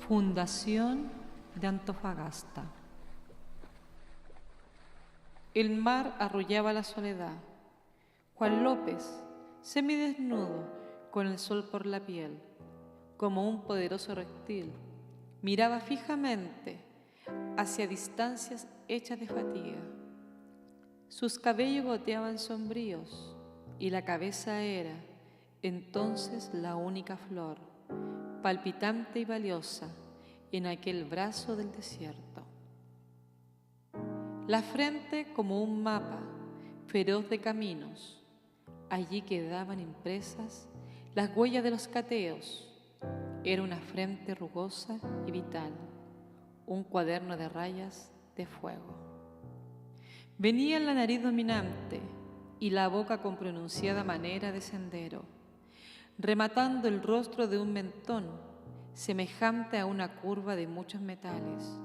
Fundación de Antofagasta. El mar arrullaba la soledad. Juan López, semidesnudo, con el sol por la piel, como un poderoso reptil, miraba fijamente hacia distancias hechas de fatiga. Sus cabellos goteaban sombríos y la cabeza era entonces la única flor, palpitante y valiosa en aquel brazo del desierto. La frente como un mapa feroz de caminos, allí quedaban impresas las huellas de los cateos. Era una frente rugosa y vital, un cuaderno de rayas de fuego. Venía la nariz dominante y la boca con pronunciada manera de sendero, rematando el rostro de un mentón, semejante a una curva de muchos metales.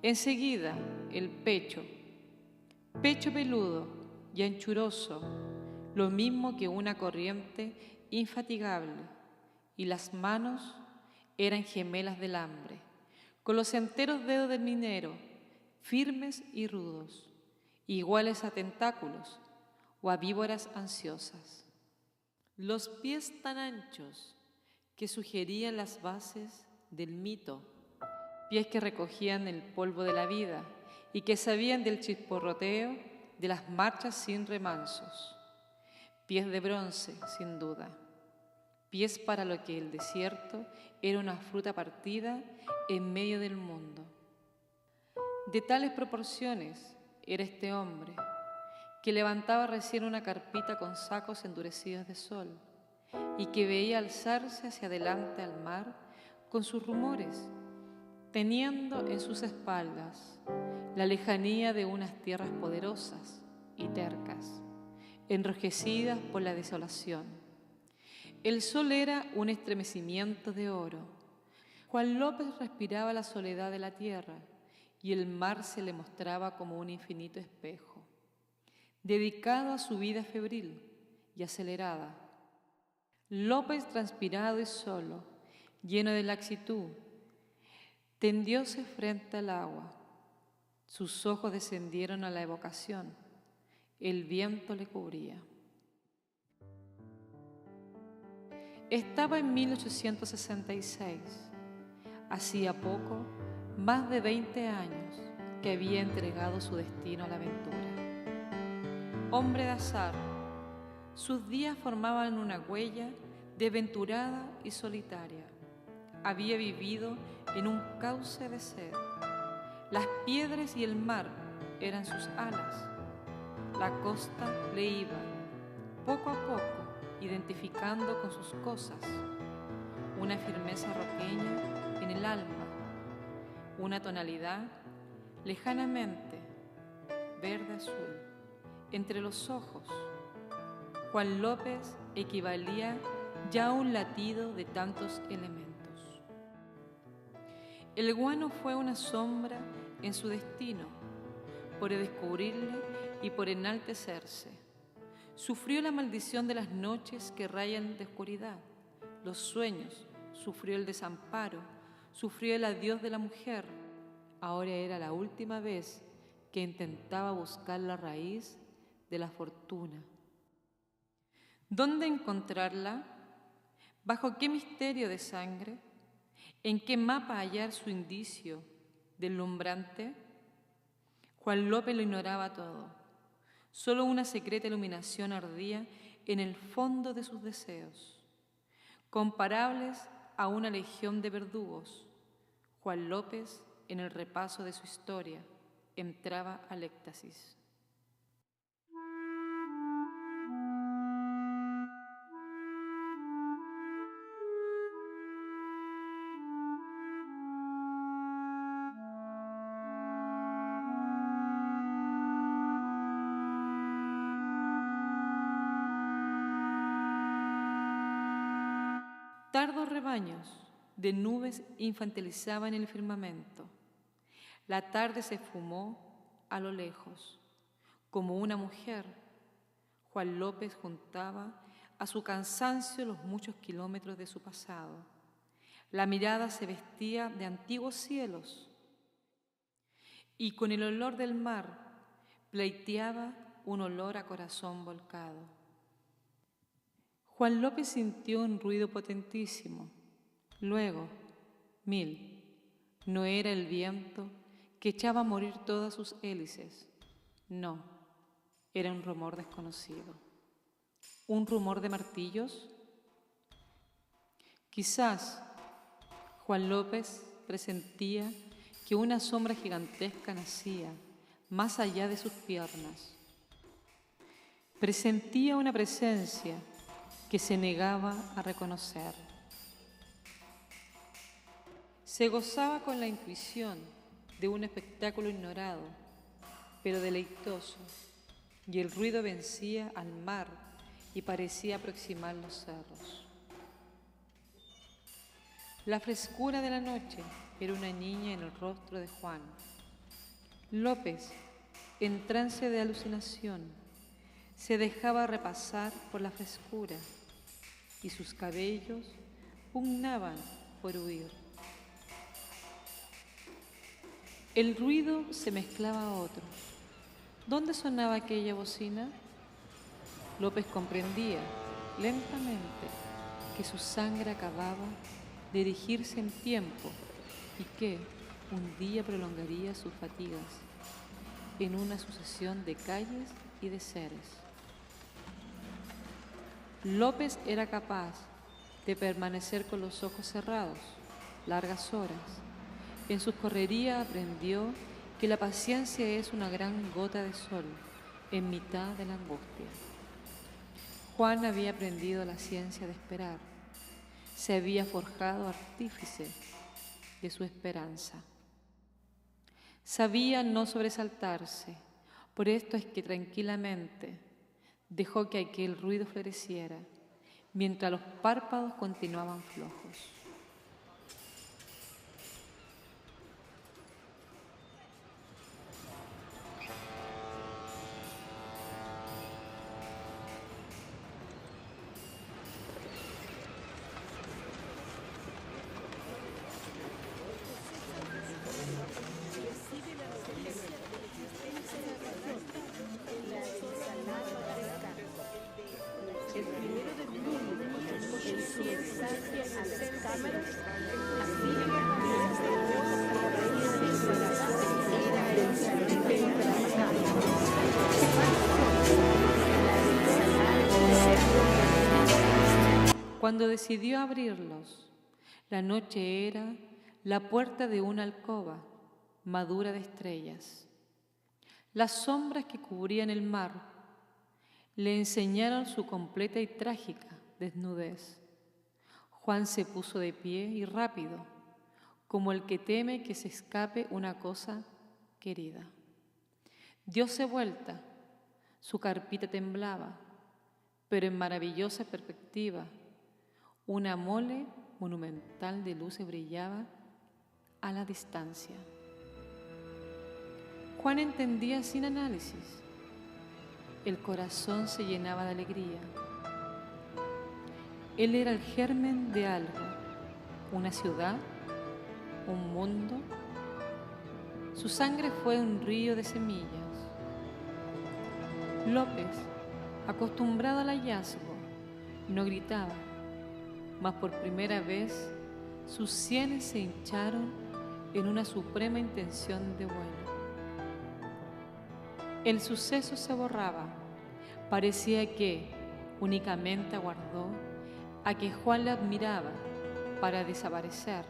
Enseguida, el pecho peludo y anchuroso, lo mismo que una corriente infatigable, y las manos eran gemelas del hambre, con los enteros dedos del minero, firmes y rudos, iguales a tentáculos o a víboras ansiosas. Los pies tan anchos que sugerían las bases del mito, pies que recogían el polvo de la vida y que sabían del chisporroteo de las marchas sin remansos. Pies de bronce, sin duda. Pies para lo que el desierto era una fruta partida en medio del mundo. De tales proporciones era este hombre, que levantaba recién una carpita con sacos endurecidos de sol y que veía alzarse hacia adelante al mar con sus rumores, teniendo en sus espaldas la lejanía de unas tierras poderosas y tercas, enrojecidas por la desolación. El sol era un estremecimiento de oro. Juan López respiraba la soledad de la tierra y el mar se le mostraba como un infinito espejo, dedicado a su vida febril y acelerada. López, transpirado y solo, lleno de laxitud, tendióse frente al agua. Sus ojos descendieron a la evocación. El viento le cubría. Estaba en 1866. Hacía poco, más de 20 años, que había entregado su destino a la aventura. Hombre de azar, sus días formaban una huella desventurada y solitaria. Había vivido en un cauce de sed. Las piedras y el mar eran sus alas. La costa le iba, poco a poco, identificando con sus cosas. Una firmeza roqueña en el alma, una tonalidad lejanamente verde-azul entre los ojos. Juan López equivalía ya a un latido de tantos elementos. El guano fue una sombra en su destino, por descubrirle y por enaltecerse. Sufrió la maldición de las noches que rayan de oscuridad, los sueños, sufrió el desamparo, sufrió el adiós de la mujer. Ahora era la última vez que intentaba buscar la raíz de la fortuna. ¿Dónde encontrarla? ¿Bajo qué misterio de sangre? ¿En qué mapa hallar su indicio deslumbrante? Juan López lo ignoraba todo. Solo una secreta iluminación ardía en el fondo de sus deseos. Comparables a una legión de verdugos, Juan López, en el repaso de su historia, entraba al éxtasis. Tardos rebaños de nubes infantilizaban el firmamento. La tarde se esfumó a lo lejos. Como una mujer, Juan López juntaba a su cansancio los muchos kilómetros de su pasado. La mirada se vestía de antiguos cielos y con el olor del mar pleiteaba un olor a corazón volcado. Juan López sintió un ruido potentísimo. Luego, no era el viento que echaba a morir todas sus hélices. No, era un rumor desconocido. ¿Un rumor de martillos? Quizás Juan López presentía que una sombra gigantesca nacía más allá de sus piernas. Presentía una presencia que se negaba a reconocer. Se gozaba con la intuición de un espectáculo ignorado, pero deleitoso, y el ruido vencía al mar y parecía aproximar los cerros. La frescura de la noche era una niña en el rostro de Juan. López, en trance de alucinación, se dejaba repasar por la frescura y sus cabellos pugnaban por huir. El ruido se mezclaba a otros. ¿Dónde sonaba aquella bocina? López comprendía, lentamente, que su sangre acababa de erigirse en tiempo y que un día prolongaría sus fatigas en una sucesión de calles y de seres. López era capaz de permanecer con los ojos cerrados largas horas. En sus correrías aprendió que la paciencia es una gran gota de sol en mitad de la angustia. Juan había aprendido la ciencia de esperar. Se había forjado artífice de su esperanza. Sabía no sobresaltarse, por esto es que tranquilamente dejó que aquel ruido floreciera, mientras los párpados continuaban flojos. Cuando decidió abrirlos, la noche era la puerta de una alcoba madura de estrellas. Las sombras que cubrían el mar le enseñaron su completa y trágica desnudez. Juan se puso de pie y rápido, como el que teme que se escape una cosa querida. Dióse vuelta, su carpita temblaba, pero en maravillosa perspectiva, una mole monumental de luces brillaba a la distancia. Juan entendía sin análisis. El corazón se llenaba de alegría. Él era el germen de algo, una ciudad, un mundo. Su sangre fue un río de semillas. López, acostumbrado al hallazgo, no gritaba, mas por primera vez sus sienes se hincharon en una suprema intención de vuelo. El suceso se borraba. Parecía que únicamente aguardó a que Juan la admiraba para desaparecer.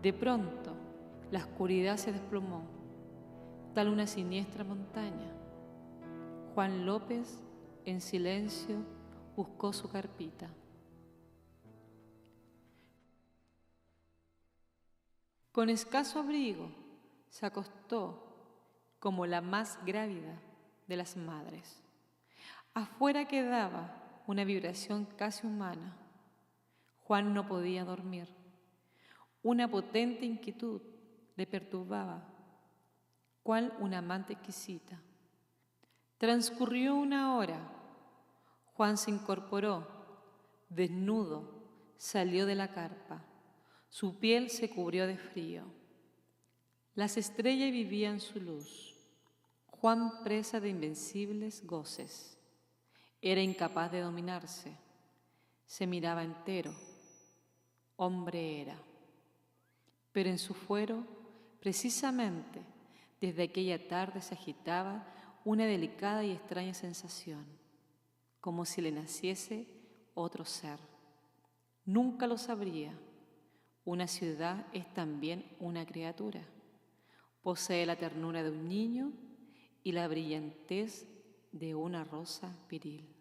De pronto, la oscuridad se desplomó, tal una siniestra montaña. Juan López, en silencio, buscó su carpita. Con escaso abrigo, se acostó como la más grávida de las madres. Afuera quedaba una vibración casi humana. Juan no podía dormir. Una potente inquietud le perturbaba, cual una amante exquisita. Transcurrió una hora. Juan se incorporó, desnudo, salió de la carpa. Su piel se cubrió de frío. Las estrellas vivían en su luz. Juan, presa de invencibles goces, era incapaz de dominarse. Se miraba entero. Hombre era. Pero en su fuero, precisamente, desde aquella tarde se agitaba una delicada y extraña sensación, como si le naciese otro ser. Nunca lo sabría. Una ciudad es también una criatura. Posee la ternura de un niño y la brillantez de una rosa viril.